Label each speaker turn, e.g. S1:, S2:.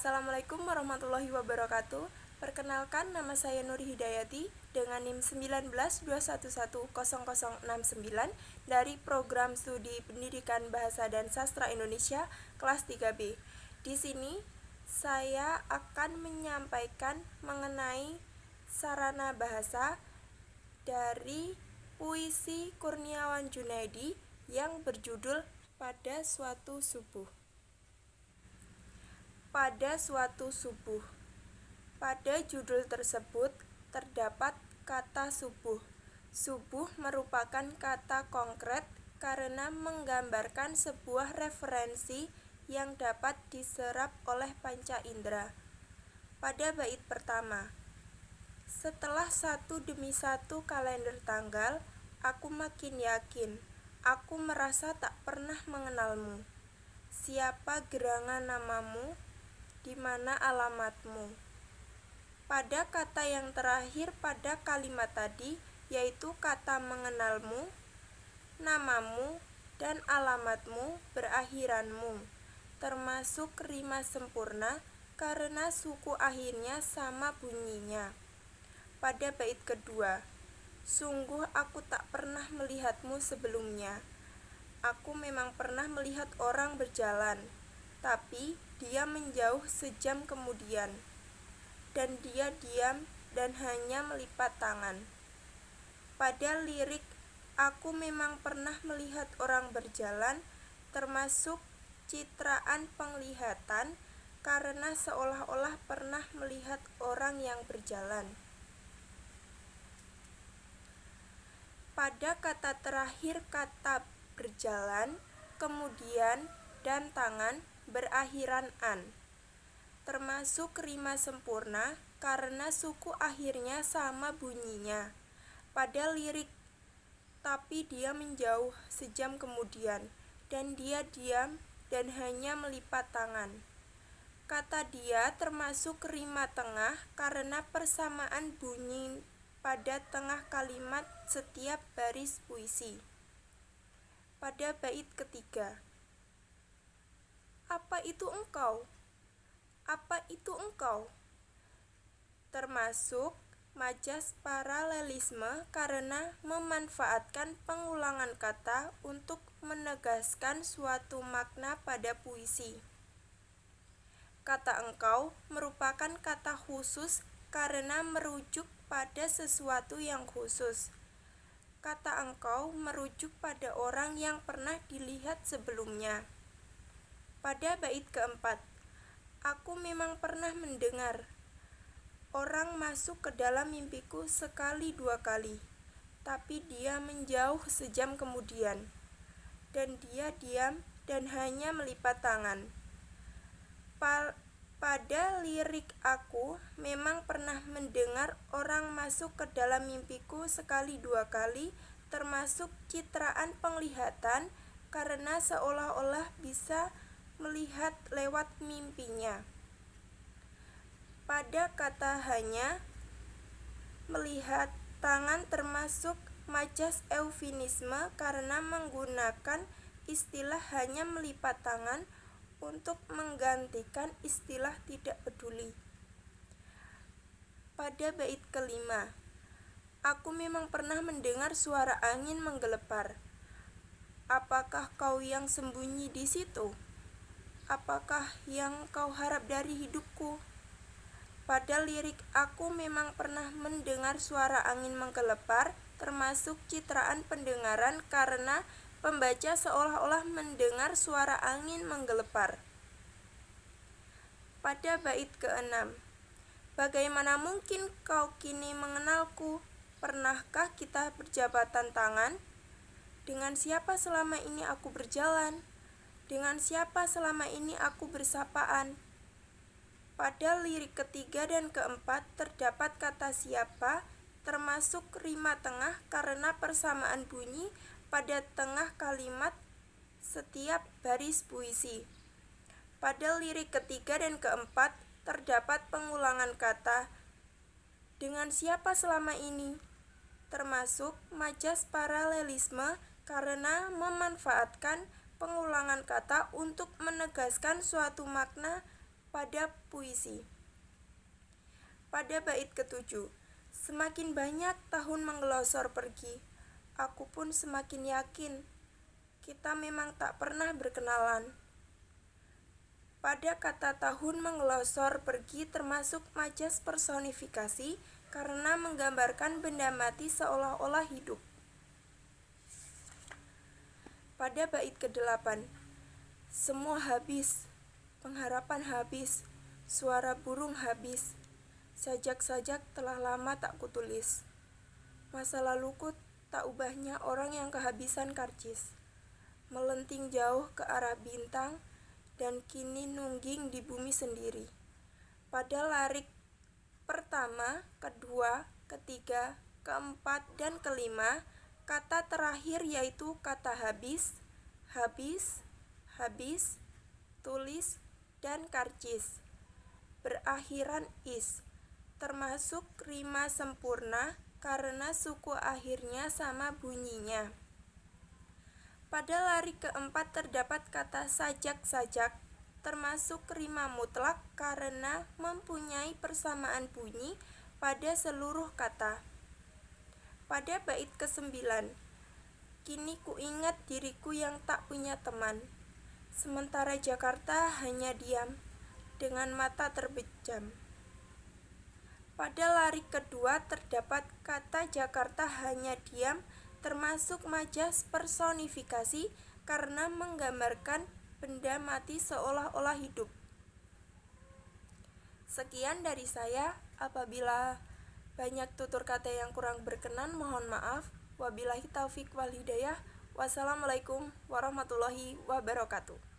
S1: Assalamualaikum warahmatullahi wabarakatuh. Perkenalkan, nama saya Nuri Hidayati dengan NIM 192110069 dari Program Studi Pendidikan Bahasa dan Sastra Indonesia kelas 3B. Di sini saya akan menyampaikan mengenai sarana bahasa dari puisi Kurniawan Junaidi yang berjudul Pada Suatu Subuh. Pada suatu subuh. Pada judul tersebut terdapat kata subuh. Subuh merupakan kata konkret karena menggambarkan sebuah referensi yang dapat diserap oleh panca indera. Pada bait pertama, setelah satu demi satu kalender tanggal, aku makin yakin, aku merasa tak pernah mengenalmu. Siapa gerangan namamu? Di mana alamatmu? Pada kata yang terakhir pada kalimat tadi, yaitu kata mengenalmu, namamu, dan alamatmu berakhiranmu, termasuk rima sempurna karena suku akhirnya sama bunyinya. Pada bait kedua, sungguh aku tak pernah melihatmu sebelumnya. Aku memang pernah melihat orang berjalan, tapi dia menjauh sejam kemudian, dan dia diam dan hanya melipat tangan. Pada lirik, aku memang pernah melihat orang berjalan, termasuk citraan penglihatan, karena seolah-olah pernah melihat orang yang berjalan. Pada kata terakhir kata berjalan, kemudian, dan tangan berakhiran an, termasuk rima sempurna karena suku akhirnya sama bunyinya. Pada lirik, tapi dia menjauh sejam kemudian, dan dia diam dan hanya melipat tangan. Kata dia termasuk rima tengah karena persamaan bunyi pada tengah kalimat setiap baris puisi. Pada bait ketiga, apa itu engkau? Apa itu engkau? Termasuk majas paralelisme karena memanfaatkan pengulangan kata untuk menegaskan suatu makna pada puisi. Kata engkau merupakan kata khusus karena merujuk pada sesuatu yang khusus. Kata engkau merujuk pada orang yang pernah dilihat sebelumnya. Pada bait keempat, aku memang pernah mendengar orang masuk ke dalam mimpiku sekali dua kali, tapi dia menjauh sejam kemudian, dan dia diam dan hanya melipat tangan. Pada lirik, aku memang pernah mendengar orang masuk ke dalam mimpiku sekali dua kali, termasuk citraan penglihatan karena seolah-olah bisa melihat lewat mimpinya. Pada kata hanya, melihat tangan termasuk majas eufemisme karena menggunakan istilah hanya melipat tangan untuk menggantikan istilah tidak peduli. Pada bait kelima, aku memang pernah mendengar suara angin menggelepar. Apakah kau yang sembunyi di situ? Apakah yang kau harap dari hidupku? Pada lirik, aku memang pernah mendengar suara angin menggelepar, termasuk citraan pendengaran karena pembaca seolah-olah mendengar suara angin menggelepar. Pada bait keenam, bagaimana mungkin kau kini mengenalku? Pernahkah kita berjabatan tangan? Dengan siapa selama ini aku berjalan? Dengan siapa selama ini aku bersapaan? Pada lirik ketiga dan keempat terdapat kata siapa, termasuk rima tengah karena persamaan bunyi pada tengah kalimat setiap baris puisi. Pada lirik ketiga dan keempat terdapat pengulangan kata dengan siapa selama ini, termasuk majas paralelisme karena memanfaatkan pengulangan kata untuk menegaskan suatu makna pada puisi. Pada bait ketujuh, semakin banyak tahun menggelosor pergi, aku pun semakin yakin kita memang tak pernah berkenalan. Pada kata tahun menggelosor pergi termasuk majas personifikasi karena menggambarkan benda mati seolah-olah hidup. Pada bait ke-8, semua habis, pengharapan habis, suara burung habis, sajak-sajak telah lama tak kutulis. Masa laluku tak ubahnya orang yang kehabisan karcis, melenting jauh ke arah bintang dan kini nungging di bumi sendiri. Pada larik pertama, kedua, ketiga, keempat, dan kelima, kata terakhir yaitu kata habis, habis, habis, tulis, dan karcis berakhiran is, termasuk rima sempurna karena suku akhirnya sama bunyinya. Pada larik keempat terdapat kata sajak-sajak, termasuk rima mutlak karena mempunyai persamaan bunyi pada seluruh kata. Pada bait ke-9, kini ku ingat diriku yang tak punya teman, sementara Jakarta hanya diam, dengan mata terbejam. Pada larik kedua terdapat kata Jakarta hanya diam, termasuk majas personifikasi karena menggambarkan benda mati seolah-olah hidup. Sekian dari saya. Apabila banyak tutur kata yang kurang berkenan, mohon maaf. Wabillahi taufik wal hidayah. Wassalamualaikum warahmatullahi wabarakatuh.